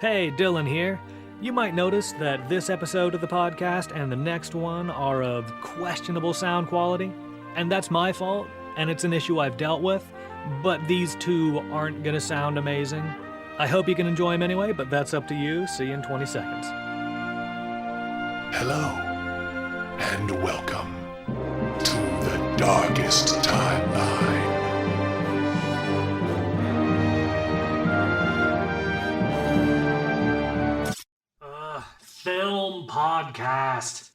Hey, Dylan here. You might notice that this episode of the podcast and the next one are of questionable sound quality, and that's my fault, and it's an issue I've dealt with, but these two aren't gonna sound amazing. I hope you can enjoy them anyway, but that's up to you. See you in 20 seconds. Hello, and welcome to the darkest timeline. Film podcast.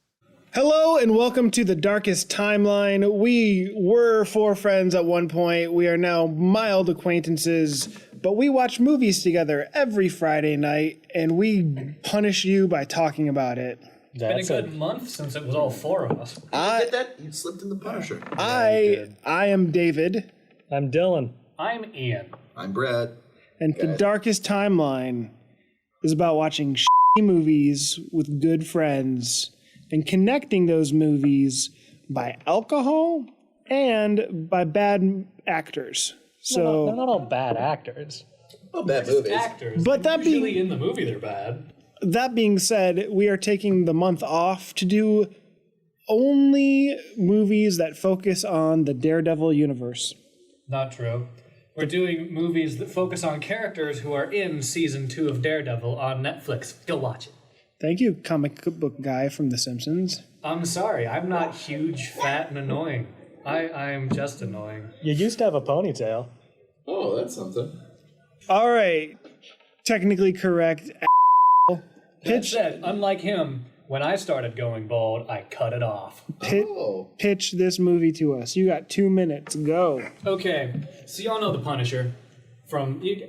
Hello and welcome to the darkest timeline. We were four friends at one point. We are now mild acquaintances, but we watch movies together every Friday night and we punish you by talking about it. It's been a good month since it was all four of us. You get that? You slipped in the Punisher. I am David. I'm Dylan. I'm Ian. I'm Brad. And the darkest timeline is about watching movies with good friends and connecting those movies by alcohol and by bad actors. So They're not all bad actors. Oh, bad movies. Actors. But that usually being- in the movie they're bad. that being said, we are taking the month off to do only movies that focus on the Daredevil universe. Not true. We're doing movies that focus on characters who are in season 2 of Daredevil on Netflix. Go watch it. Thank you, comic book guy from The Simpsons. I'm sorry, I'm not huge, fat, and annoying. I'm just annoying. You used to have a ponytail. Oh, that's something. All right, technically correct. That said, unlike him, when I started going bald, I cut it off. Pitch this movie to us. You got 2 minutes. Go. Okay, so y'all know the Punisher.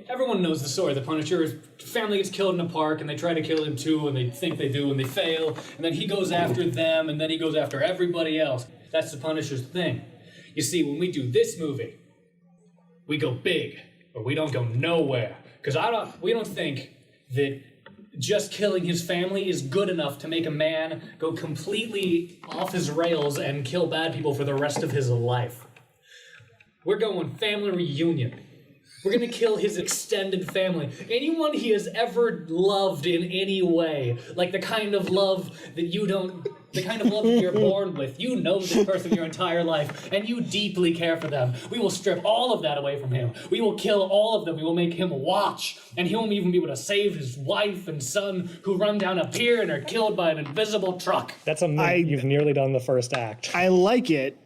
Everyone knows the story. The Punisher's family gets killed in a park, and they try to kill him too, and they think they do, and they fail. And then he goes after them, and then he goes after everybody else. That's the Punisher's thing. You see, when we do this movie, we go big, but we don't go nowhere. Because we don't think that just killing his family is good enough to make a man go completely off his rails and kill bad people for the rest of his life. We're going family reunion. We're gonna kill his extended family. Anyone he has ever loved in any way. Like the kind of love that you're born with. You know this person your entire life, and you deeply care for them. We will strip all of that away from him. We will kill all of them. We will make him watch, and he won't even be able to save his wife and son who run down a pier and are killed by an invisible truck. That's you've nearly done the first act. I like it.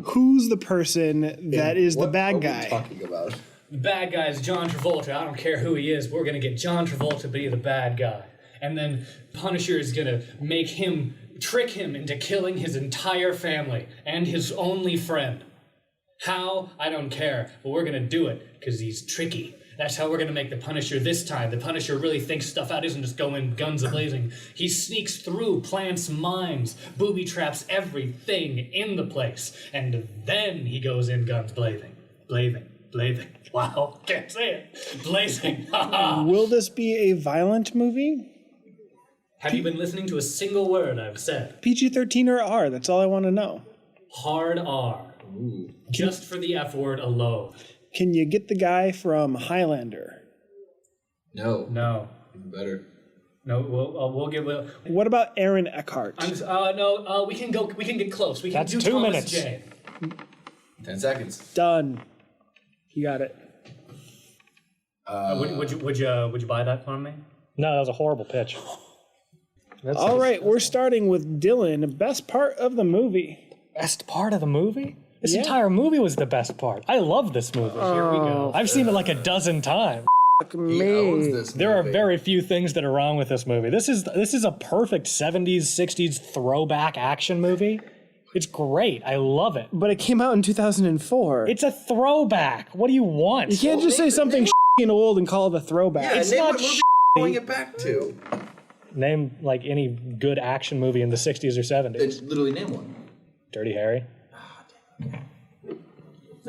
Who's the person that is the bad guy? What are we talking about? The bad guy is John Travolta. I don't care who he is. We're going to get John Travolta to be the bad guy. And then Punisher is going to trick him into killing his entire family and his only friend. How? I don't care. But we're going to do it because he's tricky. That's how we're going to make the Punisher this time. The Punisher really thinks stuff out. He doesn't just go in guns a-blazing. He sneaks through, plants mines, booby traps everything in the place. And then he goes in guns blazing. Blazing. Wow, can't say it. Blazing. Will this be a violent movie? Have you been listening to a single word I've said? PG-13 or R? That's all I want to know. Hard R. Ooh. Just for the F word alone. Can you get the guy from Highlander? No. Even better. No, we'll give a... What about Aaron Eckhart? No, we can get close. We can That's do 2 Thomas minutes. Jane. 10 seconds. Done. You got it. Would you buy that from me? No, that was a horrible pitch. All right, we're starting with Dylan. Best part of the movie. Best part of the movie? This entire movie was the best part. I love this movie. Here we go. I've seen it like a dozen times. He owns this There are movie. very few things that are wrong with this movie. This is a perfect 70s, 60s throwback action movie. It's great. I love it. But it came out in 2004. It's a throwback. What do you want? You can't just say something and old and call it a throwback. Yeah, It's name not what movie going it back to. Name like any good action movie in the 60s or 70s. It's literally name one. Dirty Harry.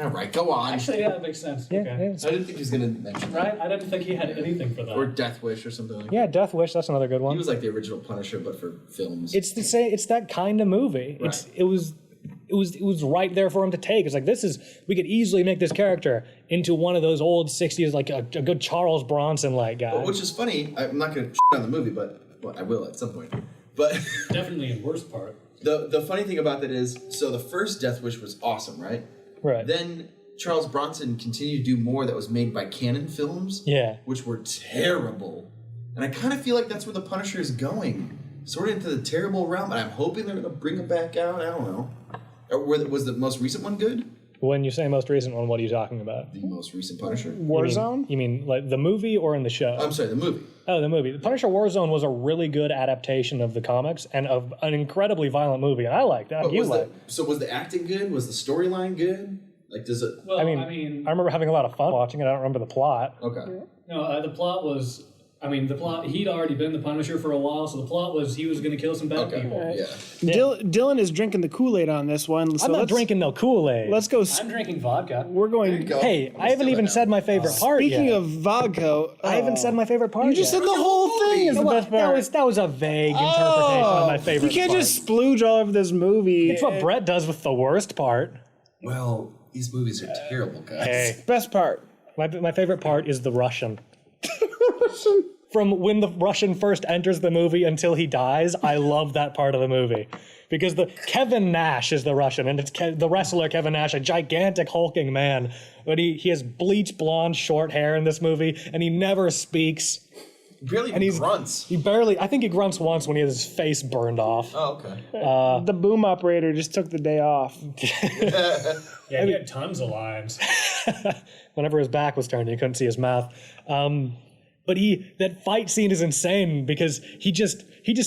All right, go on. Actually, yeah, that makes sense. Yeah, Okay. I didn't think he was going to mention that. Right? I didn't think he had anything for that. Or Death Wish or something like that. Yeah, Death Wish. That's another good He one. was like the original Punisher, but for films. It's the same. It's that kind of movie. Right. It was it was right there for him to take. It's like, we could easily make this character into one of those old 60s, like a good Charles Bronson-like guy. Which is funny. I'm not going to on the movie, but I will at some point. But Definitely in worst part. the funny thing about that is, so the first Death Wish was awesome, right? Right. Then Charles Bronson continued to do more that was made by Canon Films, which were terrible. And I kind of feel like that's where the Punisher is going, sort of into the terrible realm. And I'm hoping they're going to bring it back out. I don't know. Was the most recent one good? When you say most recent one, what are you talking about? The most recent Punisher. Warzone? You mean like the movie or in the show? I'm sorry, the movie. Oh, the movie. The Punisher Warzone was a really good adaptation of the comics and of an incredibly violent movie, and I liked that. So was the acting good? Was the storyline good? Like, does it? Well, I mean, I remember having a lot of fun watching it. I don't remember the plot. Okay. No, the plot was. The plot. He'd already been the Punisher for a while, so the plot was he was going to kill some bad people. Yeah. Dylan is drinking the Kool-Aid on this one. So I'm not drinking no Kool-Aid. Let's go. I'm drinking vodka. We're going. Hey, I haven't even said my favorite part yet. Speaking of vodka, I haven't said my favorite part you just yet. said the whole thing is the best part. That was a vague interpretation of my favorite You can't part. just splooge all over this movie. It's what Brett does with the worst part. Well, these movies are terrible, guys. Hey, Best part. my favorite part is the Russian. From when the Russian first enters the movie until he dies, I love that part of the movie. Because Kevin Nash is the Russian, and it's the wrestler Kevin Nash, a gigantic hulking man. But he has bleach blonde short hair in this movie, and he never speaks. Barely And grunts. I think he grunts once when he has his face burned off. Oh, okay. The boom operator just took the day off. Yeah, he had tons of lines. Whenever his back was turned, you couldn't see his mouth. But that fight scene is insane because he just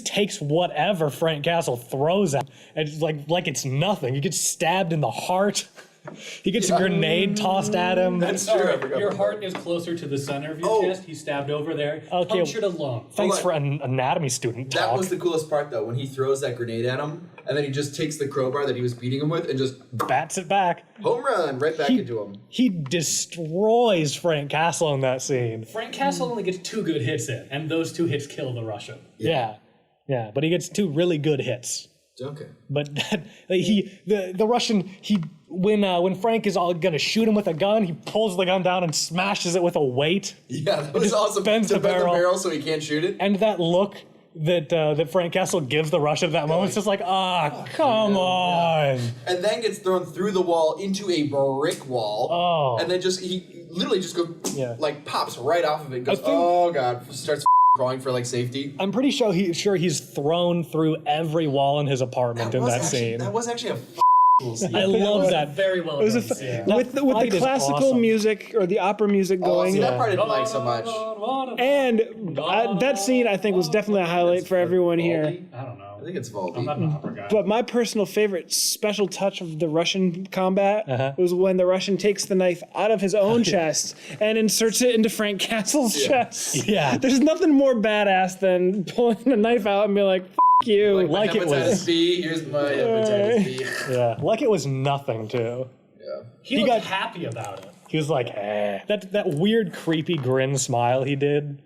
takes whatever Frank Castle throws at him, and it's like it's nothing. He gets stabbed in the heart. He gets a grenade tossed at him. That's true. I forgot Your about heart is closer to the center of your chest. He's stabbed over there. Okay. Punctured a lung. Thanks Hold for an anatomy student talk. That was the coolest part, though, when he throws that grenade at him, and then he just takes the crowbar that he was beating him with and just bats it back. home run right back into him. He destroys Frank Castle in that scene. Frank Castle only gets 2 good hits in, and those 2 hits kill the Russian. Yeah. But he gets 2 really good hits. Okay. But the Russian, when Frank is all gonna shoot him with a gun, he pulls the gun down and smashes it with a weight. Yeah, that was awesome. bends to the bend barrel. the barrel so he can't shoot it. And that look that Frank Castle gives the Russian at that moment, it's just like, come on. And then gets thrown through the wall into a brick wall. Oh. And then he literally just goes, pops right off of it. Goes, think- oh God, starts crawling for like safety. I'm pretty sure he's thrown through every wall in his apartment in that scene. That was actually a cool scene. I love that. Very well It was done. scene. with the fight is classical awesome. music or the opera music going. See, that part I didn't like so much. And that scene, I think, was definitely a highlight for everyone here. I don't know. I think it's Voldy. I'm not an opera guy. But my personal favorite special touch of the Russian combat was when the Russian takes the knife out of his own chest and inserts it into Frank Castle's chest. Yeah. There's nothing more badass than pulling a knife out and be like, F you. Like it hepatitis was. B. Here's my hepatitis B. Yeah, like it was nothing too. Yeah. he looked happy about it. He was like, That weird, creepy grin smile he did.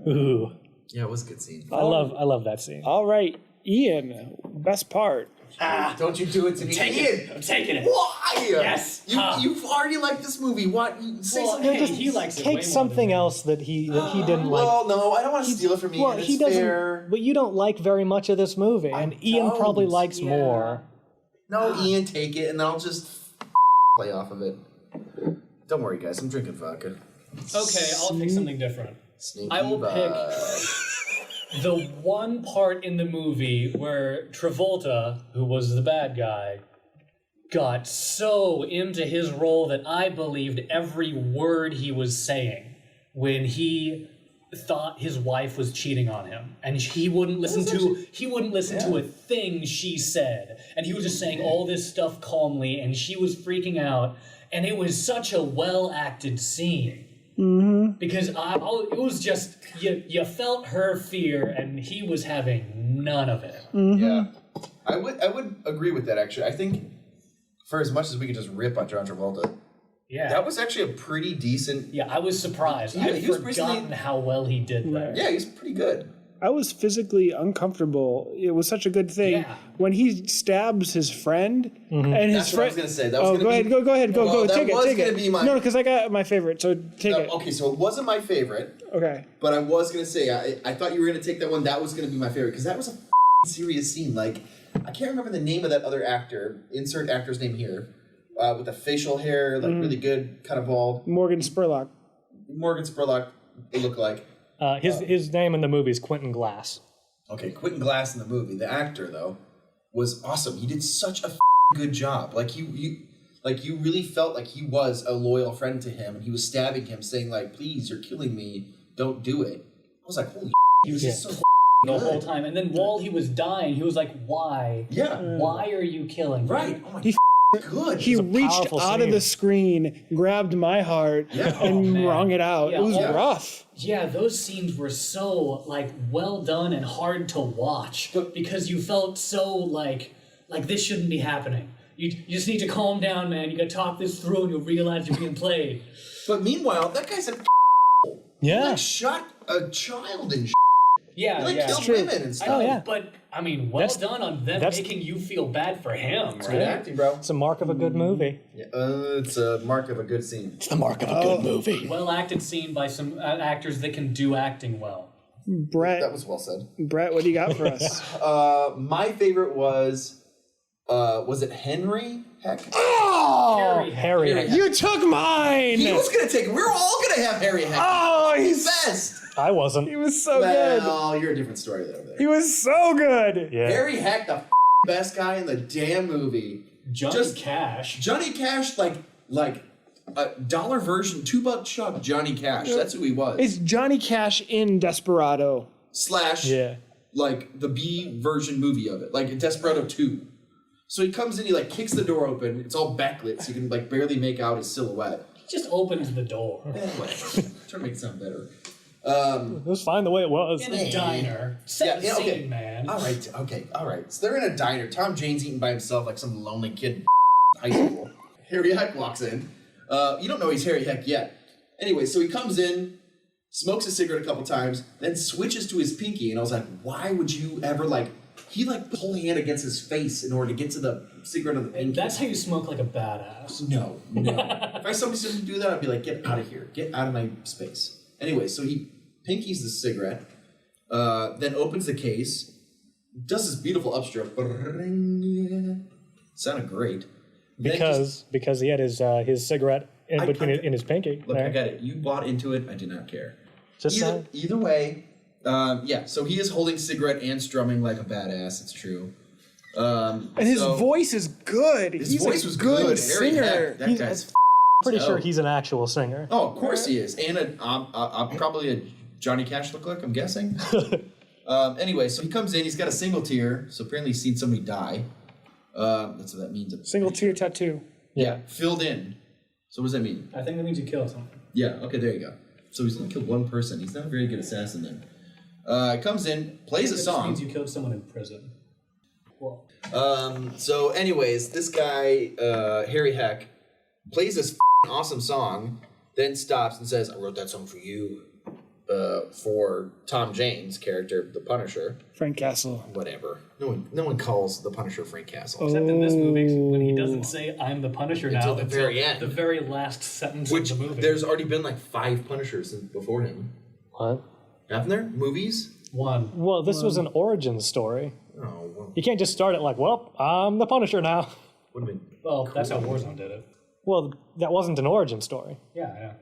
Ooh. Yeah, it was a good scene. I love that scene. All right, Ian, best part. Don't you do it to me. Ian! I'm taking it. Why? Yes. You've already liked this movie. What? Say Well, something. hey, he likes it way more Take something than me. else that he didn't like. Well, no, I don't want to steal it from Ian. Well, he It's doesn't. fair. But you don't like very much of this movie, and Ian don't. probably likes more. No, Ian, take it, and then I'll just play off of it. Don't worry, guys. I'm drinking vodka. Okay, I'll pick something different. Sneaky I will bud. pick the one part in the movie where Travolta, who was the bad guy, got so into his role that I believed every word he was saying when he thought his wife was cheating on him, and he wouldn't listen to a thing she said, and he was just saying all this stuff calmly, and she was freaking out, and it was such a well acted scene. Because it was just you felt her fear, and he was having none of it. Yeah, I would agree with that. Actually, I think for as much as we could just rip on John Travolta, Yeah, that was actually a pretty decent. yeah. I was surprised. Yeah, I'd he was forgotten recently- how well he did there. Yeah, he's pretty good. I was physically uncomfortable. It was such a good thing. Yeah. When he stabs his friend, and his That's what I was friend... going to say. That was go ahead, go. that Take was it. gonna be my- No, because I got my favorite, so take it. Okay, so it wasn't my favorite, Okay. but I was going to say, I thought you were going to take that one. That was going to be my favorite, because that was a serious scene. Like, I can't remember the name of that other actor. Insert actor's name here. With the facial hair, like really good, kind of bald. Morgan Spurlock. It looked like. His name in the movie is Quentin Glass. Okay, Quentin Glass in the movie. The actor, though, was awesome. He did such a good job. Like, you really felt like he was a loyal friend to him, and he was stabbing him, saying, like, please, you're killing me. Don't do it. I was like, holy he was just so the whole time. And then while he was dying, he was like, why? Yeah. Why are you killing me? Right. Oh my He good. He reached powerful out scene. of the screen, grabbed my heart, and man. wrung it out. Yeah, it was oh. rough. Yeah, those scenes were so, like, well done and hard to watch because you felt so, like this shouldn't be happening. You just need to calm down, man. You gotta talk this through and you'll realize you're being played. But meanwhile, that guy's a Yeah. like shot a child and Yeah, he like yeah. killed women and stuff. I know, yeah. but, I mean, well That's- done on them that's- making you feel bad for him, Good right? acting, bro. It's a mark of a good movie. Yeah, it's a mark of a good scene. It's the mark of a good movie. Well acted scene by some actors that can do acting well. Brett, That was well said. what do you got for us? My favorite was it Henry Heck? Oh, Harry. Harry. you took mine. He was gonna take. We were all gonna have Harry Heck. Oh, He's best. I wasn't. he was so good. Well, you're a different story over there. He was so good. Yeah. Harry Heck, the best guy in the damn movie. Johnny Cash. Johnny Cash, like a dollar version, $2 Chuck Johnny Cash. That's who he was. It's Johnny Cash in Desperado. Slash, Yeah. like the B version movie of it, like Desperado 2. So he comes in, he like kicks the door open. It's all backlit, so you can like barely make out his silhouette. Just opens the door. Anyway, trying to make it sound better. It was fine the way it was. In a diner. Set the scene, okay. man. All right. So they're in a diner. Tom Jane's eating by himself like some lonely kid in high school. Harry Heck walks in. You don't know he's Harry Heck yet. Anyway, so he comes in, smokes a cigarette a couple times, then switches to his pinky, and I was like, why would you ever he pull a hand against his face in order to get to the cigarette on the pinky. That's how you smoke like a badass. No. If I saw somebody to do that, I'd be like, get out of here. Get out of my space. Anyway, so he pinkies the cigarette, then opens the case, does this beautiful upstroke. Sounded great. Because he had his cigarette in his pinky. Look, there. I got it. You bought into it. I did not care. Just Either way, yeah. So he is holding cigarette and strumming like a badass. It's true. And his voice is good. His He's voice a was good good. singer. Harry Heck, that guy's pretty sure dope. he's an actual singer. Oh, of course he is. And probably a Johnny Cash look-alike, I'm guessing. Anyway, so he comes in. He's got a single tear. So apparently he's seen somebody die. That's what that means. Single tear tattoo. Yeah, filled in. So what does that mean? I think that means you kill someone. Yeah, okay, there you go. So he's only killed one person. He's not a very good assassin then. Comes in, plays a That song. means you killed someone in prison. Well, So anyways, this guy, Harry Heck, plays this awesome song, then stops and says, I wrote that song for you, for Tom Jane's character, the Punisher. Frank Castle. Whatever. No one calls the Punisher Frank Castle. except in this movie, when he doesn't say, I'm the Punisher now. Until the very end. The very last sentence Which, of the movie. there's already been like 5 Punishers before him. What? Haven't there? Movies? one. Well, this was an origin story. Oh, well, You can't just start it like, well, I'm the Punisher now. would have been... Well, that's how Warzone did it. Well, that wasn't an origin story. Yeah.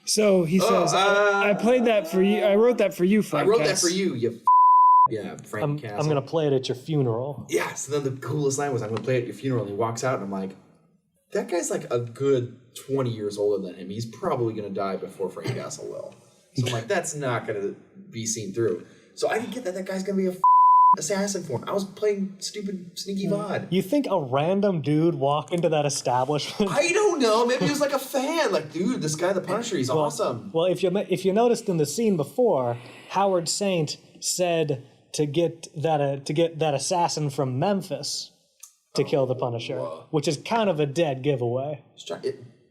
So he says, I played that for you. I wrote that for you, I Frank wrote that Cass. for you, yeah, Frank Castle. I'm going to play it at your funeral. Yeah, so then the coolest line was, I'm going to play at your funeral, and he walks out, and I'm like, that guy's like a good 20 years older than him. He's probably going to die before Frank Castle will. So I'm like, that's not going to be seen through. So I didn't get that guy's going to be a assassin for him. I was playing stupid sneaky VOD. You think a random dude walked into that establishment? I don't know. Maybe he was like a fan. Like, dude, this guy, the Punisher, he's awesome. Well, if you noticed in the scene before, Howard Saint said to get that assassin from Memphis to kill the Punisher, which is kind of a dead giveaway.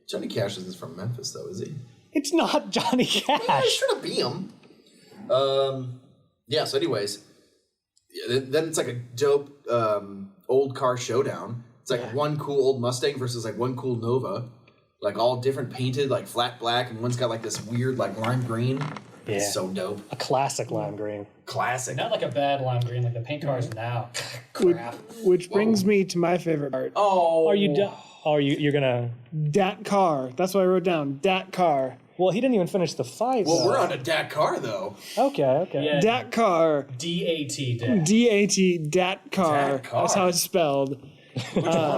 Johnny Cash isn't from Memphis, though, is he? It's not Johnny Yeah, Cash. he's trying to be him. Yeah, so anyways, then it's like a dope old car showdown. It's like one cool old Mustang versus like one cool Nova. Like all different painted, like flat black, and one's got like this weird like lime green. Yeah. It's so dope. A classic lime green. Classic. Not like a bad lime green, like the paint cars now. Crap. Which brings me to my favorite part. Oh. Are you done? Oh, you're gonna... Dat car. That's what I wrote down. Dat car. Well, he didn't even finish the fight. Well, we're on a Dakar though. Okay. Yeah. Dat car. D-A-T, Dad. D-A-T. Dat car. Dat car. That's how it's spelled.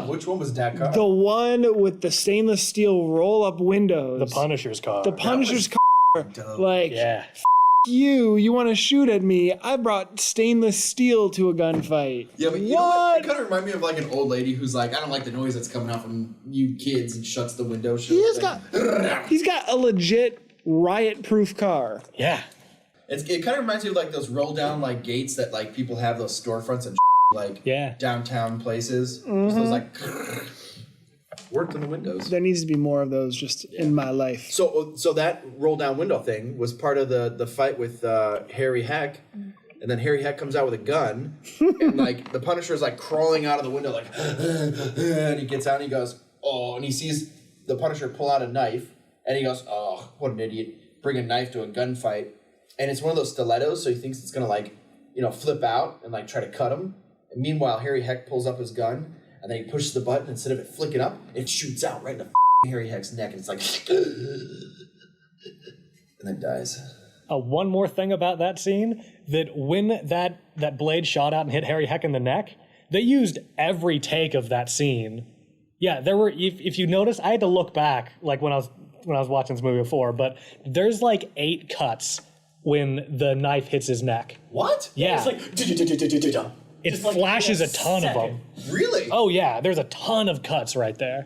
Which one was Dakar? The one with the stainless steel roll-up windows. The Punisher's car. The Punisher's car. Dope. Like, Yeah. you want to shoot at me? I brought stainless steel to a gunfight. Yeah, but you know what? It kind of remind me of like an old lady who's like, I don't like the noise that's coming out from you kids, and shuts the window. He's got a legit riot-proof car. Yeah. It kind of reminds me of like those roll down like gates that like people have those storefronts and like downtown places. Just those like worked in the windows. There needs to be more of those just in my life. So that roll down window thing was part of the fight with Harry Heck. And then Harry Heck comes out with a gun, and like the Punisher's like crawling out of the window, like, and he gets out and he goes, oh, and he sees the Punisher pull out a knife, and he goes, oh, what an idiot, bring a knife to a gunfight, and it's one of those stilettos, so he thinks it's gonna like, flip out and like try to cut him. And meanwhile, Harry Heck pulls up his gun, and then he pushes the button. Instead of it flicking up, it shoots out right in the Harry Heck's neck, and it's like, and then dies. One more thing about that scene, that when that blade shot out and hit Harry Heck in the neck, they used every take of that scene. Yeah, there were, if you notice, I had to look back, like when I was watching this movie before, but there's like 8 cuts when the knife hits his neck. What? Yeah. It's like... It flashes a ton of them. Really? Oh yeah, there's a ton of cuts right there.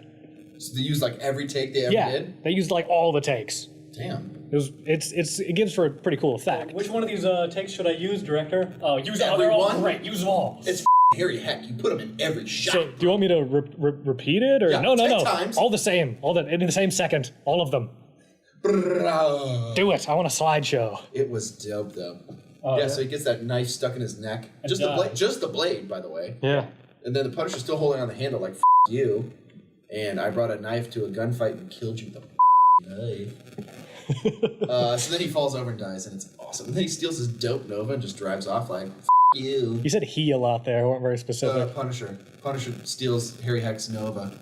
So they used like every take they ever did? They used like all the takes. Damn. It gives for a pretty cool effect. Which one of these takes should I use, director? Use all. Every They're all one? great. Use them all. It's Harry Heck. You put him in every shot. So, do you want me to repeat it or Yeah, no? 10 times. All the same, in the same second, all of them. Do it. I want a slideshow. It was dope though. So he gets that knife stuck in his neck. Just the blade, by the way. Yeah. And then the Punisher's still holding on the handle like, you. And I brought a knife to a gunfight and killed you with a knife. So then he falls over and dies, and it's awesome. And then he steals his dope Nova and just drives off like, you. You said he a lot there. Weren't very specific. Punisher. Punisher steals Harry Heck's Nova.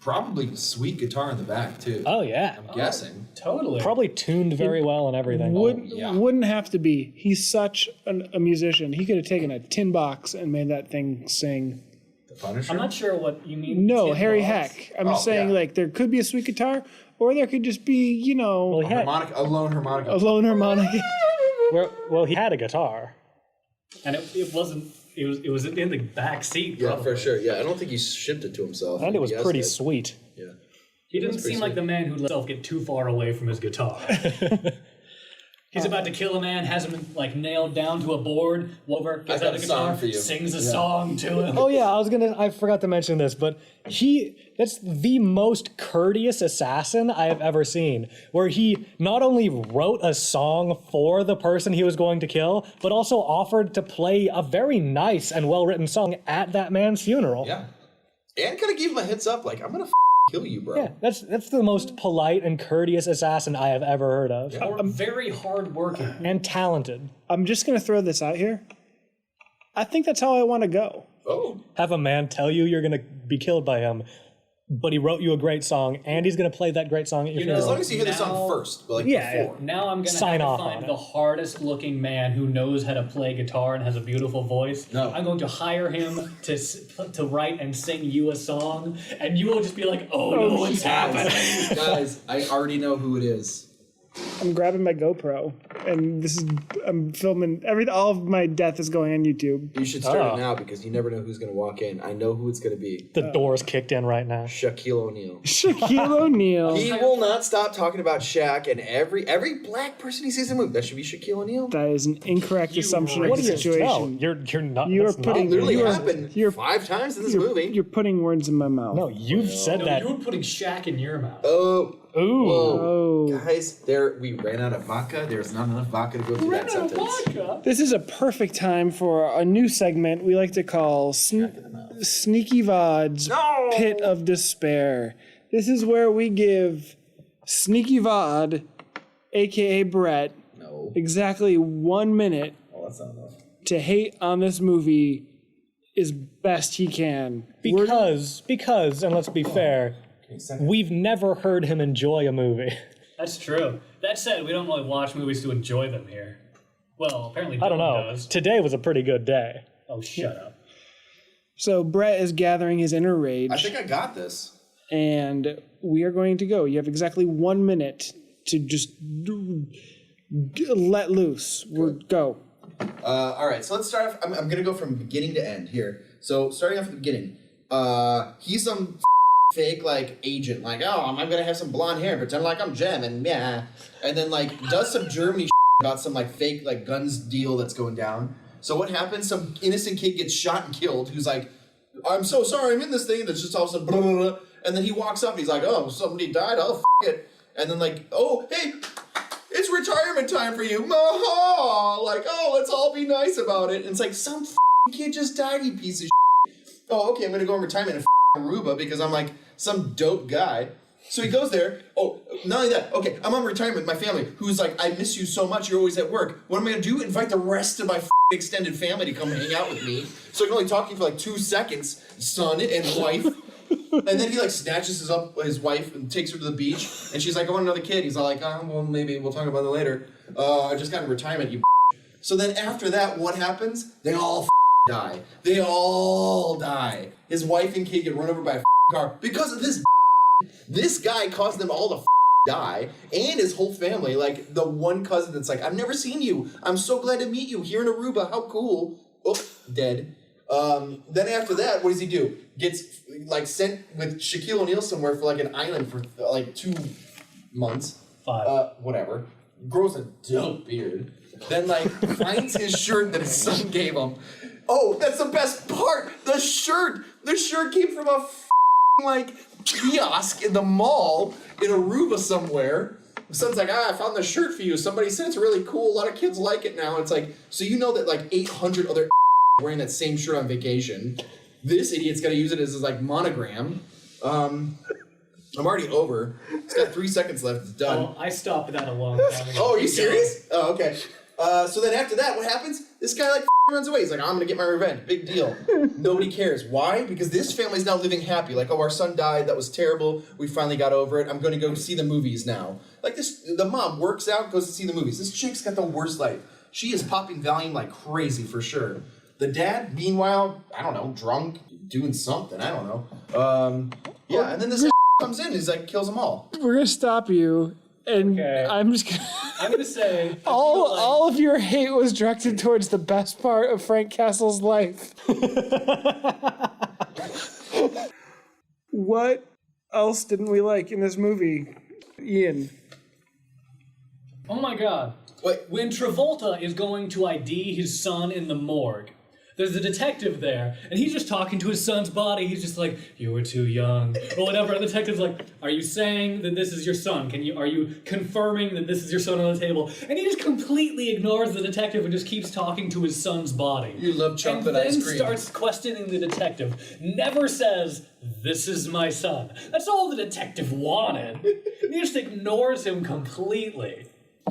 Probably sweet guitar in the back, too. Oh yeah. I'm guessing. Totally. Probably tuned very well and everything. Wouldn't have to be. He's such a musician. He could have taken a tin box and made that thing sing. The Punisher? I'm not sure what you mean. No, tin Harry box. Heck. I'm just saying, like, there could be a sweet guitar, or there could just be, a lone harmonica. a lone harmonica. Well, he had a guitar. And it wasn't. It was in the back seat. Yeah, probably. for sure. Yeah, I don't think he shipped it to himself. And it was Maybe pretty did. sweet. Yeah. He didn't seem like the man who let himself get too far away from his guitar. He's about to kill a man, has him like nailed down to a board. Wolver gets out the guitar, sings a song to him. Oh yeah, I forgot to mention this, but that's the most courteous assassin I have ever seen, where he not only wrote a song for the person he was going to kill, but also offered to play a very nice and well-written song at that man's funeral. Yeah. And kind of gave him a heads up, like, I'm going to kill you, bro. Yeah, that's the most polite and courteous assassin I have ever heard of. Yeah. Or very hardworking. And talented. I'm just going to throw this out here. I think that's how I want to go. Oh. Have a man tell you you're going to be killed by him, but he wrote you a great song, and he's going to play that great song at your funeral. As long as you hear the song first, but like before. Now I'm going to Sign off find on it. the hardest looking man who knows how to play guitar and has a beautiful voice. No. I'm going to hire him to write and sing you a song, and you will just be like, oh no, what's happening? Guys, I already know who it is. I'm grabbing my GoPro, and I'm filming all of my death is going on YouTube. You should start it now because you never know who's going to walk in. I know who it's going to be. The door's kicked in right now. Shaquille O'Neal. Shaquille O'Neal. He will not stop talking about Shaq, and every black person he sees in a movie, that should be Shaquille O'Neal. That is an incorrect assumption of the situation. No, you're not. You are that's not- putting- It literally You are- happened you're- 5 times in this movie. You're putting words in my mouth. No, you've said No, that. you were putting Shaq in your mouth. Oh, Ooh. Whoa. Guys, we ran out of vodka. There's not enough vodka to go through that sentence. This is a perfect time for a new segment we like to call Sneaky Vod's Pit of Despair. This is where we give Sneaky Vod, a.k.a. Brett, exactly 1 minute to hate on this movie as best he can. Because, and let's be fair, we've never heard him enjoy a movie. That's true. That said, we don't really watch movies to enjoy them here. Well, apparently I don't know. does. Today was a pretty good day. Oh, shut up. So Brett is gathering his inner rage. I think I got this. And we are going to go. You have exactly 1 minute to just let loose. Go. All right, so let's start off. I'm going to go from beginning to end here. So starting off at the beginning. He's some fake, like, agent. Like, oh, I'm going to have some blonde hair, pretend like I'm Jem, and yeah. And then, like, does some Germany about some, like, fake, like, guns deal that's going down. So what happens? Some innocent kid gets shot and killed who's like, I'm so sorry I'm in this thing. That's just all of a sudden, blah, blah, blah. And then he walks up and he's like, oh, somebody died? Oh, it. And then like, oh, hey, it's retirement time for you. Maha! Like, oh, let's all be nice about it. And it's like, some kid just died, you piece of shit. Oh, okay, I'm going to go in retirement in Aruba because I'm like some dope guy. So he goes there. Oh, not only that. Okay, I'm on retirement with my family who's like, I miss you so much. You're always at work. What am I going to do? Invite the rest of my extended family to come hang out with me. So I can only talk to you for like 2 seconds, son and wife. And then he like snatches his wife and takes her to the beach. And she's like, I want another kid. He's all like, oh, well, maybe we'll talk about it later. I just got in retirement, you. So then after that, what happens? They all die. They all die. His wife and kid get run over by a car because of this. This guy caused them all to die, and his whole family. Like the one cousin that's like, I've never seen you. I'm so glad to meet you here in Aruba. How cool. Oh, dead. Then after that, what does he do? Gets like sent with Shaquille O'Neal somewhere for like an island for like 2 months. 5. Whatever. Grows a dope beard. Then like finds his shirt that his son gave him. Oh, that's the best part. The shirt. The shirt came from a like kiosk in the mall in Aruba somewhere. The son's like, I found the shirt for you. Somebody said it's really cool. A lot of kids like it now. It's like, so you know that like 800 other wearing that same shirt on vacation. This idiot's got to use it as his like monogram. I'm already over. It's got 3 seconds left. It's done. Well, I stopped that a long time ago. Oh, are you serious? Oh, okay. So then after that, what happens? This guy like runs away. He's like, I'm going to get my revenge. Big deal. Nobody cares. Why? Because this family's now living happy. Like, oh, our son died. That was terrible. We finally got over it. I'm going to go see the movies now. Like this, the mom works out, goes to see the movies. This chick's got the worst life. She is popping Valium like crazy for sure. The dad, meanwhile, I don't know, drunk, doing something. I don't know. Yeah, and then this comes in. He's like, kills them all. We're going to stop you. And okay. I'm just gonna say all of your hate was directed towards the best part of Frank Castle's life. What else didn't we like in this movie, Ian? Oh my God! Wait. When Travolta is going to ID his son in the morgue, there's a detective there, and he's just talking to his son's body. He's just like, "You were too young," or whatever. And the detective's like, "Are you saying that this is your son? Are you confirming that this is your son on the table?" And he just completely ignores the detective and just keeps talking to his son's body. You love chocolate ice cream. And then starts questioning the detective. Never says, "This is my son." That's all the detective wanted. He just ignores him completely.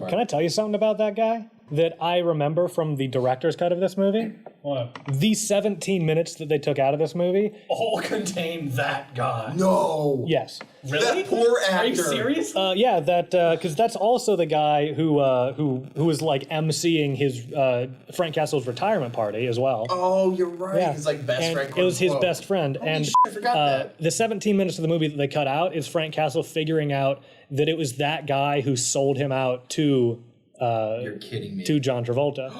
Can I tell you something about that guy that I remember from the director's cut of this movie? What? The 17 minutes that they took out of this movie all contain that guy. No. Yes. Really? That poor actor. Are you serious? Yeah, that because that's also the guy who was like emceeing his Frank Castle's retirement party as well. Oh, you're right. Yeah. His like best and friend. It was his best friend. Holy and shit, I forgot that. The 17 minutes of the movie that they cut out is Frank Castle figuring out that it was that guy who sold him out to You're kidding me. to John Travolta.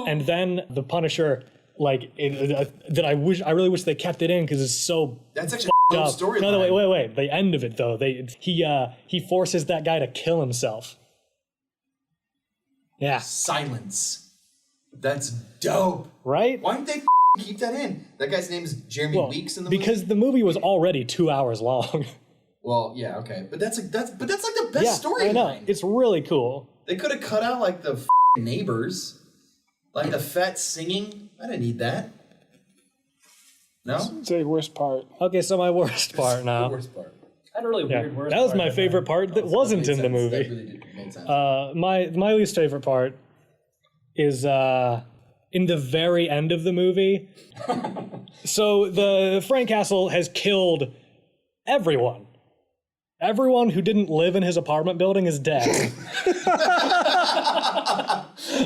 And then the Punisher, like that I really wish they kept it in because it's so. That's actually a dope storyline. No, wait. The end of it though, he forces that guy to kill himself. Yeah. Silence. That's dope. Right? Why didn't they keep that in? That guy's name is Jeremy Weeks in the movie? Because the movie was already 2 hours long. Well, yeah, okay, but that's like the best storyline. I know. It's really cool. They could have cut out like the neighbors, like the fat singing. I didn't need that. No, It's the worst part. Okay, so my worst part now. the worst part. I had a really weird worst That was part my of favorite part that wasn't in the That movie. really did make sense. My least favorite part is in the very end of the movie. So the Frank Castle has killed everyone. Everyone who didn't live in his apartment building is dead.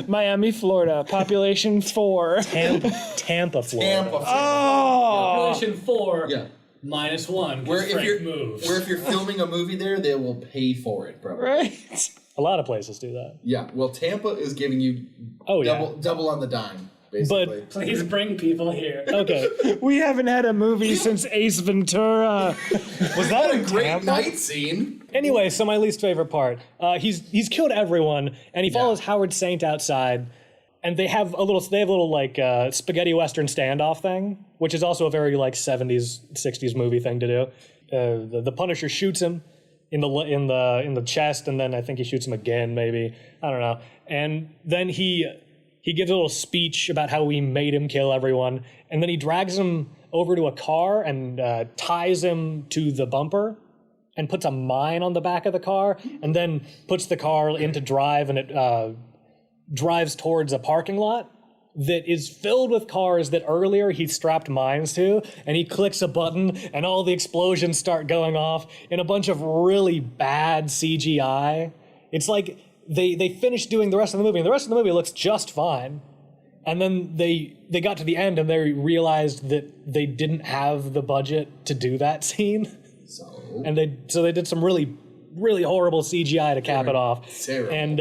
Miami, Florida, population 4. Tampa, Florida. Oh! Population 4 Yeah. minus 1 Where because if Frank you're moves. where if you're filming a movie there, they will pay for it, probably. Right? A lot of places do that. Yeah. Well, Tampa is giving you double on the dime, basically. Please bring people here. Okay. We haven't had a movie since Ace Ventura. Was that a great Tampa? night scene. Anyway, so my least favorite part. He's killed everyone, and he follows Howard Saint outside, and they have a little like spaghetti western standoff thing, which is also a very like 70s 60s movie thing to do. The Punisher shoots him in the chest, and then I think he shoots him again, maybe, I don't know. And then he gives a little speech about how we made him kill everyone, and then he drags him over to a car and ties him to the bumper and puts a mine on the back of the car, and then puts the car into drive, and it drives towards a parking lot that is filled with cars that earlier he strapped mines to, and he clicks a button and all the explosions start going off in a bunch of really bad CGI. It's like they finished doing the rest of the movie, and the rest of the movie looks just fine. And then they got to the end and they realized that they didn't have the budget to do that scene. And they did some really, really horrible CGI to cap it off. Terrible. And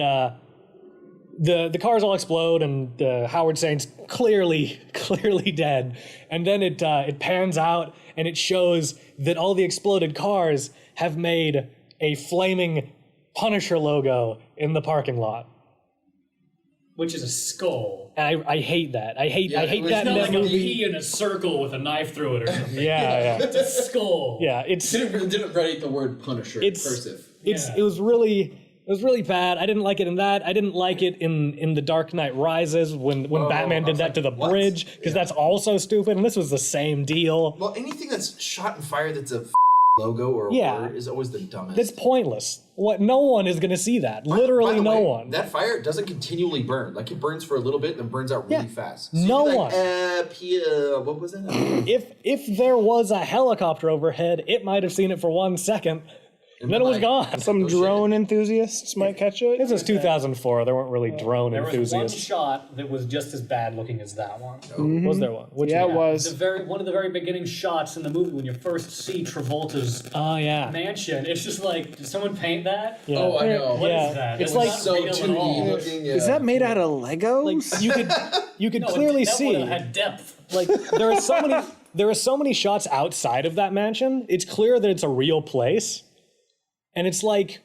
the cars all explode, and Howard Saint's clearly dead. And then it pans out, and it shows that all the exploded cars have made a flaming Punisher logo in the parking lot. Which is a skull. And I hate that. I hate it was that It's in not that like a movie. P in a circle with a knife through it or something. Yeah. It's a skull. Yeah, it's Didn't write the word Punisher in cursive. it was really bad. I didn't like it in that. I didn't like it in The Dark Knight Rises when Batman did that to the bridge, because that's also stupid, and this was the same deal. Well, anything that's shot and fire that's a logo or a word is always the dumbest. That's pointless. No one is going to see that. Literally By the no way, one. That fire doesn't continually burn. Like, it burns for a little bit and then burns out really fast. So No you'd be one. like, what was that? If there was a helicopter overhead, it might have seen it for 1 second, and then it was gone. Some drone enthusiasts might catch it. This was 2004. There weren't really drone There was enthusiasts. one shot that was just as bad looking as that one. Was there one? Which Yeah, one? it was. One of the very beginning shots in the movie when you first see Travolta's Oh yeah. mansion. It's just like, did someone paint that? Yeah. Oh, I know. What is Yeah. that? It's It was like not So real at all. 2D looking. Yeah. Is that made out of Legos? Like you could No, clearly that see. one had depth. Like there are so many shots outside of that mansion. It's clear that it's a real place, and it's like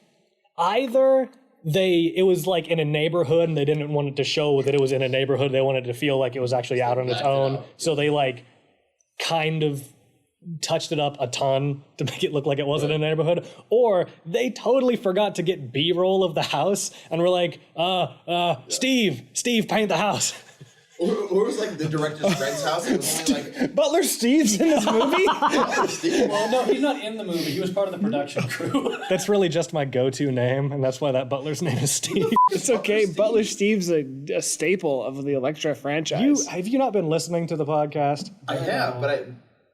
either it was like in a neighborhood and they didn't want it to show that it was in a neighborhood. They wanted to feel like it was actually out on its own, so they like kind of touched it up a ton to make it look like it wasn't in a neighborhood, or they totally forgot to get B-roll of the house and were like, Steve, paint the house. Or it was like the director's friend's house. It was only like, Butler Steve's in this movie? Well, no, he's not in the movie. He was part of the production crew. That's really just my go-to name, and that's why that butler's name is Steve. It's okay. Butler Steve's a staple of the Elektra franchise. Have you not been listening to the podcast? I have, but I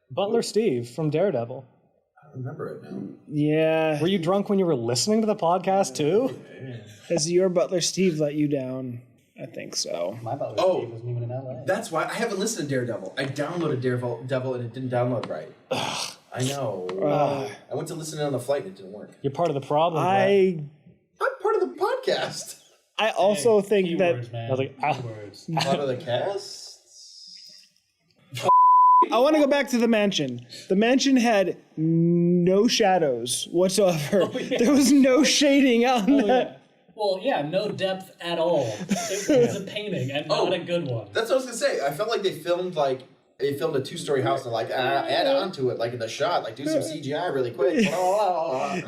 Butler Steve from Daredevil. don't remember it now. Yeah. Were you drunk when you were listening to the podcast too? Has your Butler Steve let you down? I think so. My butler Steve wasn't even in LA. That's why I haven't listened to Daredevil. I downloaded Daredevil and it didn't download right. I know. I went to listen to it on the flight and it didn't work. You're part of the problem. I I'm part of the podcast. also think Keywords, that man. I was like, ah. Keywords. Part of the cast. I want to go back to the mansion. The mansion had no shadows whatsoever. There was no shading on that. Well, yeah, no depth at all. It was a painting and not a good one. That's what I was gonna say. I felt like they filmed like They filmed a 2-story house and like add on to it, like in the shot, like do some CGI really quick.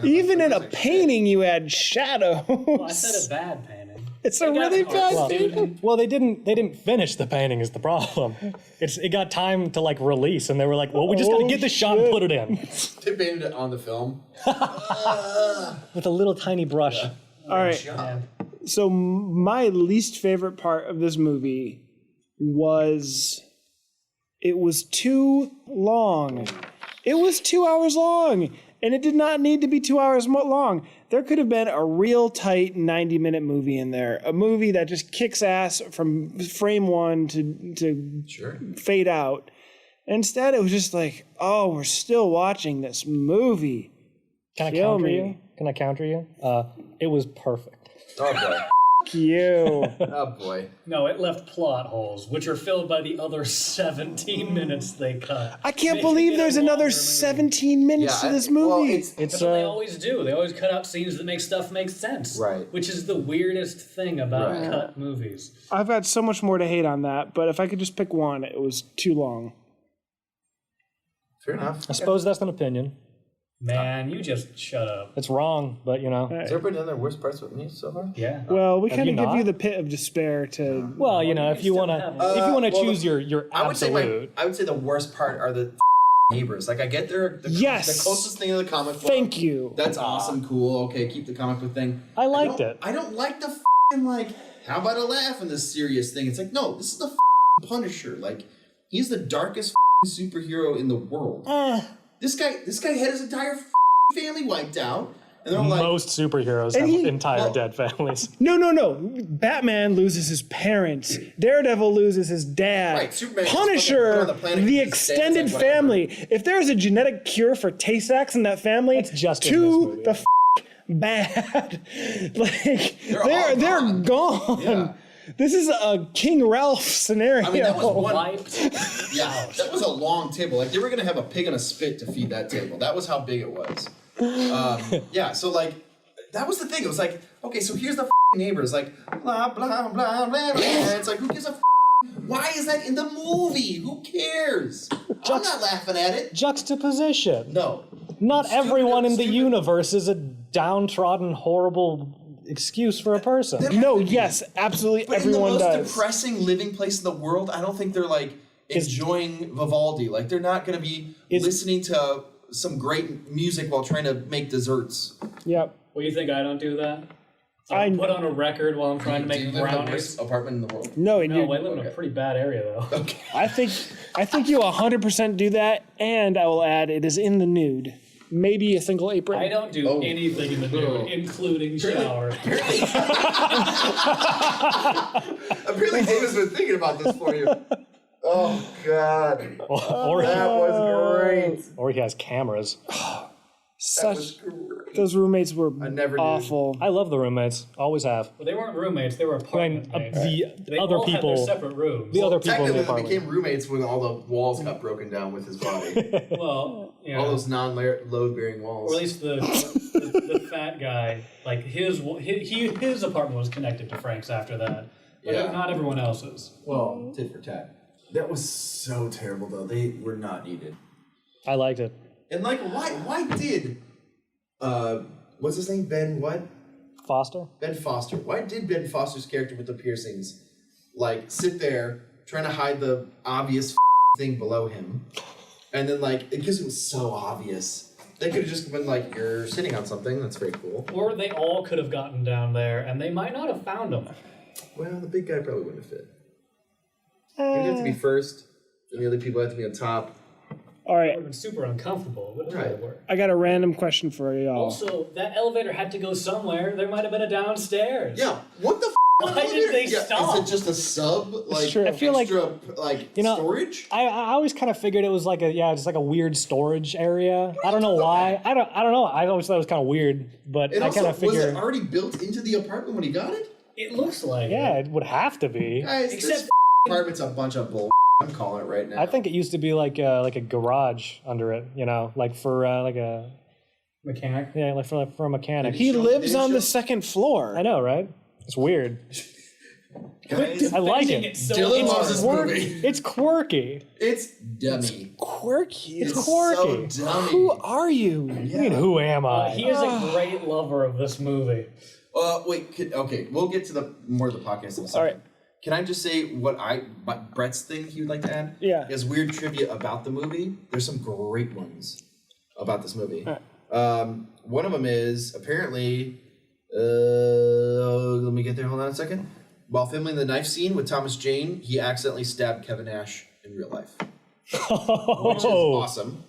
Even in a painting, you add shadows. Well, I said a bad painting. It's a really bad painting. Well, they didn't finish the painting is the problem. It got time to like release, and they were like, well, we just got to get the shot and put it in. They painted it on the film. With a little tiny brush. Yeah. All right. So my least favorite part of this movie was it was too long. It was 2 hours long, and it did not need to be 2 hours long. There could have been a real tight 90-minute movie in there, a movie that just kicks ass from frame one to fade out. Instead, it was just like, oh, we're still watching this movie. Can I counter you? Can I counter you? It was perfect. Oh boy. You. Oh boy. No, it left plot holes, which are filled by the other 17 minutes they cut. I can't believe there's another 17 minutes to this movie. Well, it's what they always do. They always cut out scenes that make stuff make sense. Right. Which is the weirdest thing about cut movies. I've got so much more to hate on that, but if I could just pick one, it was too long. Fair enough. I suppose that's an opinion. Man, you just shut up. It's wrong, but you know. Has everybody done their worst parts with me so far? Yeah. Well, we Have kind of you give you not? the pit of despair to. Well, you know, if you wanna choose your I would absolute. say the worst part are the neighbors. Like I get the Yes. closest thing to the comic book. Thank you. That's awesome, cool. Okay, keep the comic book thing. I liked it. I don't like the like. How about a laugh in this serious thing? It's like no, this is the Punisher. Like he's the darkest superhero in the world. This guy had his entire family wiped out, and they're like Most superheroes have entire dead families. No. Batman loses his parents. Daredevil loses his dad. Right, Superman gets Punisher, put on the planet the because his dad's extended like, whatever. family. If there's a genetic cure for Tay-Sachs in that family, It's just in this to movie. the bad. Like all they're gone. Yeah. This is a King Ralph scenario. I mean, that was one. Wiped. Yeah, that was a long table. Like they were gonna have a pig on a spit to feed that table. That was how big it was. Yeah, so like that was the thing. It was like, okay, so here's the neighbors, like blah blah blah blah blah. It's like who gives a why is that in the movie? Who cares? I'm not laughing at it. Juxtaposition. No. Not everyone in the stupid. universe is a downtrodden, horrible excuse for a person. No, yes, absolutely. But everyone in the most does. depressing living place in the world, I don't think they're like enjoying Vivaldi. Like they're not gonna be listening to some great music while trying to make desserts. Yep. Well, you think I don't do that? I put on a record while I'm trying to Do make you live in the brownies. worst apartment in the world? No, and No, you. I live in a pretty bad area though. Okay. I think you 100% do that, and I will add it is in the nude. Maybe a single apron. I don't do anything in the nude, including shower. Apparently David's been thinking about this for you. Oh, God. Or, That was great. or he has cameras. Those roommates were never did. awful. I love the roommates. Always have. Well, they weren't roommates; they were apartment mates. They other all people. had their separate rooms. The other people in the Technically, they apartment. became roommates when all the walls got broken down with his body. Well, yeah. All those non-load-bearing walls. Or at least the fat guy, like his apartment was connected to Frank's after that, but Yeah. not everyone else's. Well, tit for tat. That was so terrible, though. They were not needed. I liked it. And like, why did, what's his name? Ben what? Foster? Ben Foster. Why did Ben Foster's character with the piercings, like, sit there trying to hide the obvious thing below him, and then like, because it was so obvious, they could have just been like, "You're sitting on something. That's very cool." Or they all could have gotten down there, and they might not have found him. Well, the big guy probably wouldn't have fit. You'd have to be first, and the other people have to be on top. All It right, would have been super uncomfortable. It wouldn't really work. I got a random question for y'all. Also, that elevator had to go somewhere. There might have been a downstairs. Yeah, what the Why did they stop? Is it just a sub, like, true. I feel like, extra, like, you know, storage? I always kind of figured it was like just like a weird storage area. I don't know why. I don't know. I always thought it was kind of weird, but And I also, kind of was figure. it already built into the apartment when he got it? It looks like Yeah, it. it would have to be. Guys, Except this apartment's a bunch of bull. I'm calling it right now. I think it used to be like a garage under it, you know, like for like a Mechanic. like for a mechanic. He lives on the show- second floor. I know, right? It's weird. Guys, I like it. It's so Dylan hard. loves this movie. It's quirky. It's dummy. Quirky. It's So quirky. dummy. Who are you? I mean, who am I? He is a great lover of this movie. Wait. Okay, we'll get to more of the podcast in a second. All right. Can I just say what Brett's thing he would like to add? Yeah. He has weird trivia about the movie. There's some great ones about this movie. All right. One of them is apparently. Let me get there. Hold on a second. While filming the knife scene with Thomas Jane, he accidentally stabbed Kevin Nash in real life, which is awesome.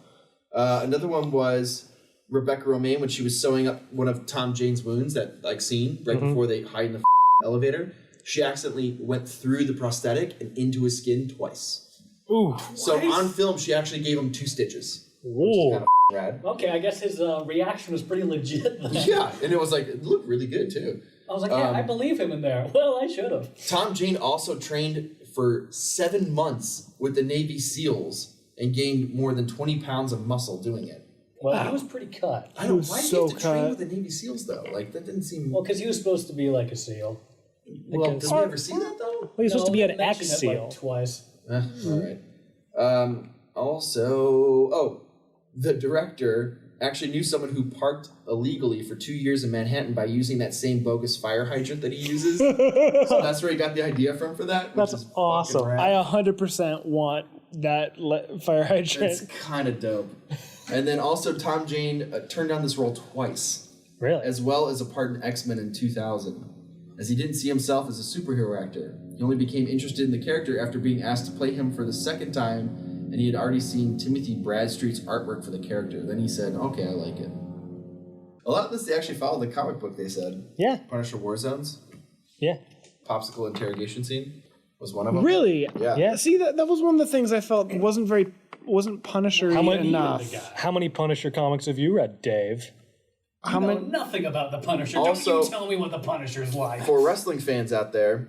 Another one was Rebecca Romaine when she was sewing up one of Tom Jane's wounds. That scene right before they hide in the elevator. She accidentally went through the prosthetic and into his skin twice. Ooh. So on film, she actually gave him 2 stitches. Whoa. Kind of rad. Okay, I guess his reaction was pretty legit then. Yeah, and it was like, it looked really good too. I was like, yeah, I believe him in there. Well, I should have. Tom Jane also trained for 7 months with the Navy SEALs and gained more than 20 pounds of muscle doing it. Well, he was pretty cut. I know, was why did so you have to train cut. with the Navy SEAls though? Like, that didn't seem... Well, because he was supposed to be like a SEAL. Well, did we ever see that though? Well, he's supposed to be they an mentioned it, ex-SEAL. like, twice. All right. Also, the director actually knew someone who parked illegally for 2 years in Manhattan by using that same bogus fire hydrant that he uses. So that's where he got the idea from for that. Which That's is fucking awesome. rad. I 100% want that fire hydrant. It's kind of dope. And then also Tom Jane turned down this role twice, Really? as well as a part in X-Men in 2000, as he didn't see himself as a superhero actor. He only became interested in the character after being asked to play him for the second time, and he had already seen Timothy Bradstreet's artwork for the character. Then he said, okay, I like it. A lot of this, they actually followed the comic book, they said. Yeah. Punisher War Zones, Yeah. popsicle interrogation scene was one of them. Really? Yeah. Yeah. See, that was one of the things I felt wasn't Punisher enough. How many Punisher comics have you read, Dave? How I know many? nothing about the Punisher. Also- Don't you tell me what the Punisher's like. For wrestling fans out there,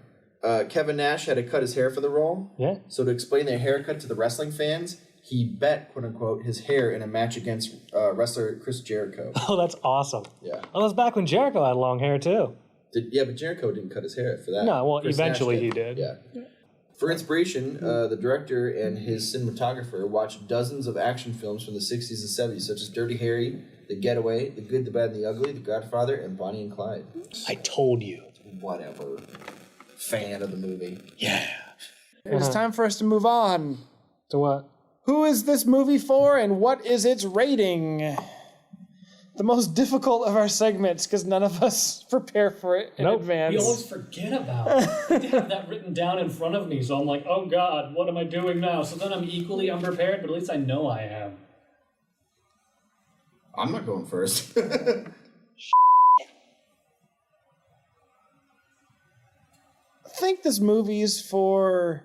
Kevin Nash had to cut his hair for the role. Yeah. So to explain the haircut to the wrestling fans, he bet, quote unquote, his hair in a match against wrestler Chris Jericho. Oh, that's awesome. Yeah. Oh, that's back when Jericho had long hair, too. But Jericho didn't cut his hair for that. No, well, Chris eventually Nash he did. Yeah. For inspiration, the director and his cinematographer watched dozens of action films from the 60s and 70s, such as Dirty Harry, The Getaway, The Good, the Bad, and the Ugly, The Godfather, and Bonnie and Clyde. I told you. Whatever. Fan of the movie. Yeah. It's time for us to move on. So what? Who is this movie for and what is its rating? The most difficult of our segments because none of us prepare for it in advance. We always forget about it. I did have that written down in front of me, so I'm like, oh God, what am I doing now? So then I'm equally unprepared, but at least I know I am. I'm not going first. I think this movie is for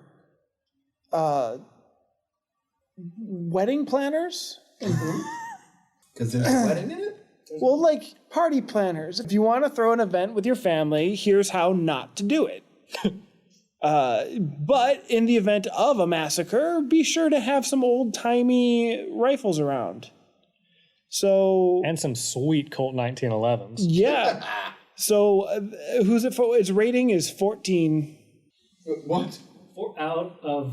wedding planners. Because there's a wedding in it? Well, like party planners. If you want to throw an event with your family, here's how not to do it. But in the event of a massacre, be sure to have some old-timey rifles around. So And some sweet Colt 1911s. yeah. So who's it for? Its rating is 14. What? 4 out of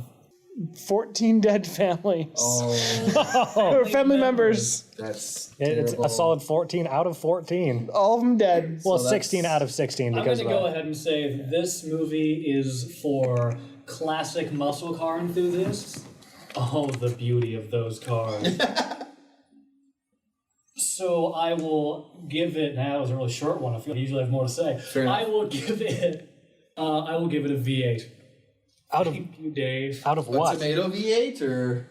14 dead families. Oh, Or family members. that's It's terrible. a solid 14 out of 14. All of them dead. Well, So 16 out of 16 I'm because going to go ahead and say this movie is for classic muscle car enthusiasts. Oh, the beauty of those cars. So I will give it. That was a really short one. I feel like I usually have more to say. Fair enough. I will give it a V8. out of Thank you, Dave. out of A what? tomato V8 or?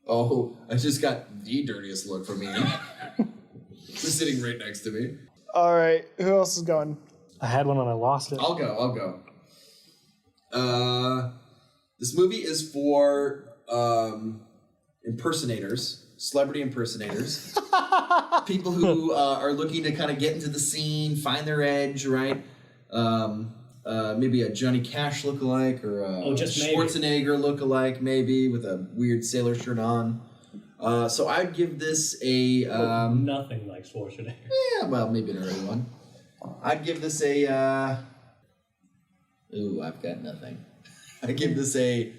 Oh, I just got the dirtiest look from Ian. Just sitting right next to me. All right. Who else is going? I had one and I lost it. I'll go. This movie is for impersonators, celebrity impersonators, people who are looking to kind of get into the scene, find their edge, right? Maybe a Johnny Cash lookalike or a just maybe. Schwarzenegger lookalike, maybe with a weird sailor shirt on. So I'd give this a Nothing like Schwarzenegger. yeah, well, maybe an early one. I'd give this a Ooh, I've got nothing. I give this a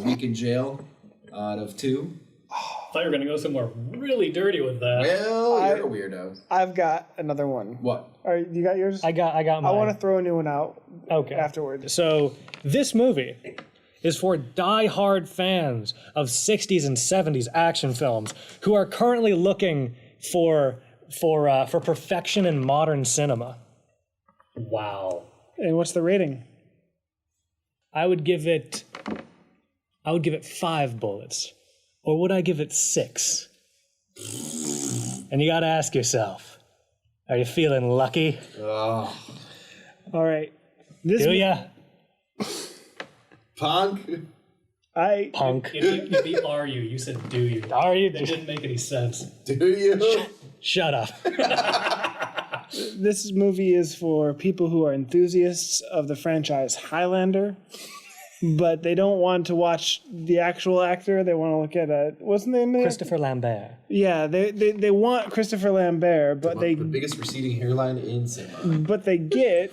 week in jail out of 2. I thought you were going to go somewhere really dirty with that. Well, you're a weirdo. I've got another one. What? All right, you got yours? I got mine. I want to throw a new one out Okay. afterwards. So this movie is for die-hard fans of 60s and 70s action films who are currently looking for perfection in modern cinema. Wow. And what's the rating? I would give it 5 bullets. Or would I give it 6? And you gotta ask yourself, are you feeling lucky? Oh. All right. Do ya? Punk? Punk. It'd be are you. You said do you. Are you? That didn't make any sense. Do you? Shut up. This movie is for people who are enthusiasts of the franchise Highlander, but they don't want to watch the actual actor. They want to look at what's the name? Christopher Lambert. Yeah, they want Christopher Lambert, but The biggest receding hairline in cinema. they get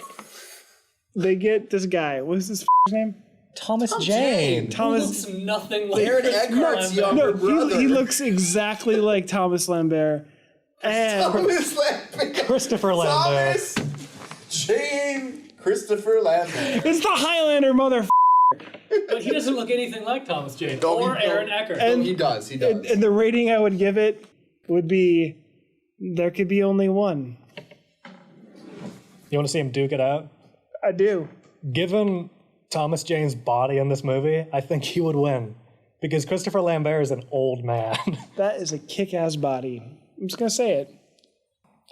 this guy. What's his name? Thomas Jane. He Thomas. looks nothing like Aaron Christopher Eckhart's Lambert. younger No, brother. he looks exactly like Thomas Lambert. And Thomas Lambert. Christopher Lambert. Thomas Jane Christopher Lambert. it's the Highlander motherfucker. But he doesn't look anything like Thomas Jane No, or he don't. Aaron Eckhart. And- He does. He does. And the rating I would give it would be there could be only one. You want to see him duke it out? I do. Given Thomas Jane's body in this movie, I think he would win. Because Christopher Lambert is an old man. That is a kick-ass body. I'm just gonna say it.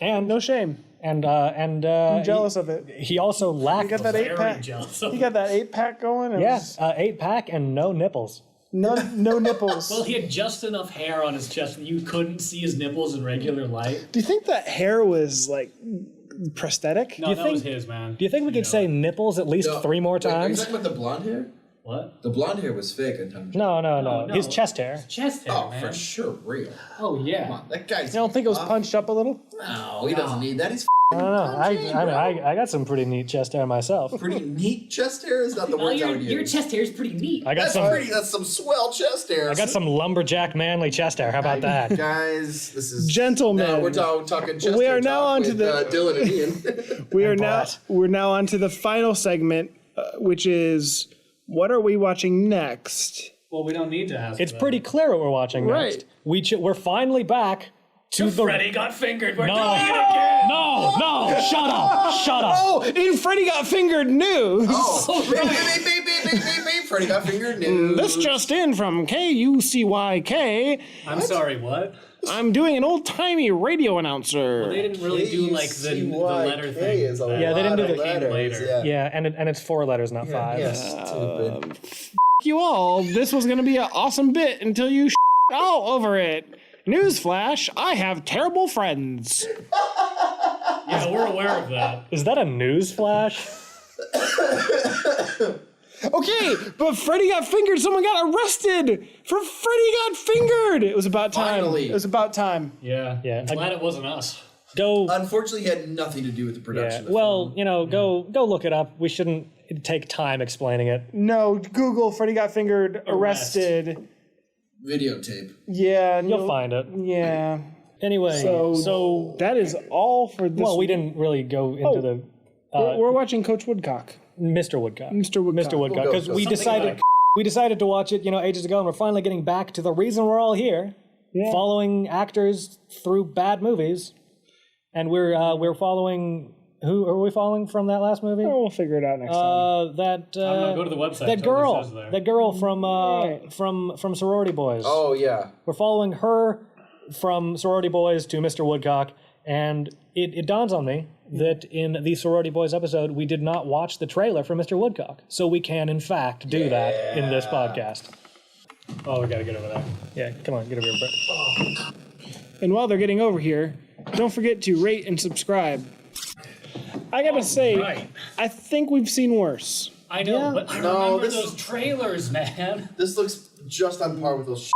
And No shame. I'm jealous of it. He also lacked. You got that Very 8-pack. jealous of You got that 8-pack going. It Yeah, was 8-pack and no nipples. no nipples. Well, he had just enough hair on his chest that you couldn't see his nipples in regular light. Do you think that hair was like prosthetic? No, that was his, man. Do you think we could say nipples at least 3 more Wait, are you times? talking about the blonde hair? What? The blonde hair was fake on Tom. No. no. His chest hair. Chest hair, Oh, man. for sure, real. Oh, yeah. Come on, that guy's. You don't think it was punched up a little? No, he doesn't need that. He's I don't know. I got some pretty neat chest hair myself. pretty neat chest hair. Is not the words I would use. Your chest hair is pretty neat. I got That's some swell chest hair. I got some lumberjack manly chest hair. How about that? Guys, this is Gentlemen. Now we're talking chest We hair are now talk on to with, the- Dylan and Ian. We're now on to the final segment, which is what are we watching next? Well, we don't need to ask. It's that. pretty clear what we're watching next. We're finally back to the. Freddy got fingered. We're No. doing it again. No! Shut up! Oh, in Freddy Got Fingered news. Oh, beep. Freddy got fingered news. This just in from KUCYK. I'm sorry, what? I'm doing an old-timey radio announcer. They didn't really do like the letter thing. Yeah, they didn't do the letters, later. Yeah, and it's 4 letters, not 5. Stupid. You all, this was going to be an awesome bit until you all over it. Newsflash, I have terrible friends. Yeah, we're aware of that. Is that a news flash? Okay, but Freddy Got Fingered. Someone got arrested for Freddy Got Fingered. It was about time. Finally. It was about time. Yeah. Yeah. I'm glad it wasn't us. Go. Unfortunately, he had nothing to do with the Yeah. production. of the Well, go look it up. We shouldn't take time explaining it. No, Google Freddy Got Fingered arrested. film. Videotape. Yeah, You'll find it. Yeah. Anyway, so that is all for this. well, we didn't really go into the We're watching Coach Woodcock. Mr. Woodcock. Mr. Woodcock. Mr. Woodcock, because we decided to watch it, ages ago, and we're finally getting back to the reason we're all here, following actors through bad movies, and we're following. Who are we following from that last movie? Oh, we'll figure it out next time. Go to the website. That girl from Sorority Boys. Oh, yeah. We're following her from Sorority Boys to Mr. Woodcock, and it dawns on me that in the Sorority Boys episode, we did not watch the trailer for Mr. Woodcock. So we can, in fact, do that in this podcast. Oh, we gotta get over there. Yeah, come on, get over here, Brett. And while they're getting over here, don't forget to rate and subscribe. I gotta say, right. I think we've seen worse. I know, but I remember this- those trailers, man. This looks just on par with those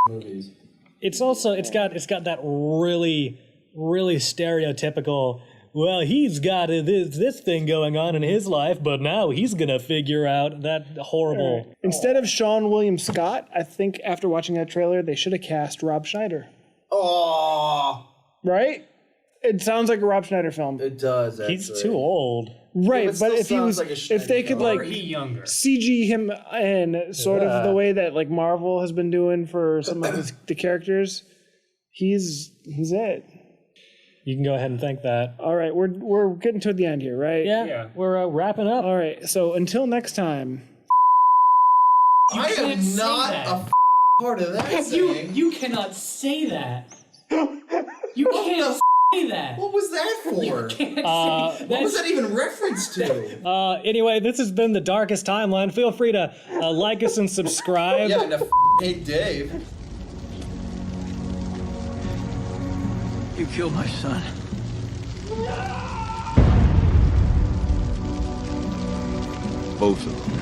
movies. It's also it's got that really stereotypical well, he's got this thing going on in his life, but now he's gonna figure out that horrible. Right. Instead of Sean William Scott, I think after watching that trailer, they should have cast Rob Schneider. Oh, right? It sounds like a Rob Schneider film. It does. Actually. He's too old. Right, it but if he was, like if they could like Or he younger. CG him in sort of the way that like Marvel has been doing for some of the characters, he's it. You can go ahead and think that. All right, we're getting to the end here, right? Yeah. We're wrapping up. All right, so until next time. I am can't not say that. a part of that saying. You cannot say that. You can't say that. What was that for? What was that even reference to? Anyway, this has been the Darkest Timeline. Feel free to like us and subscribe. Yeah, and hate Dave. You killed my son. Both of them.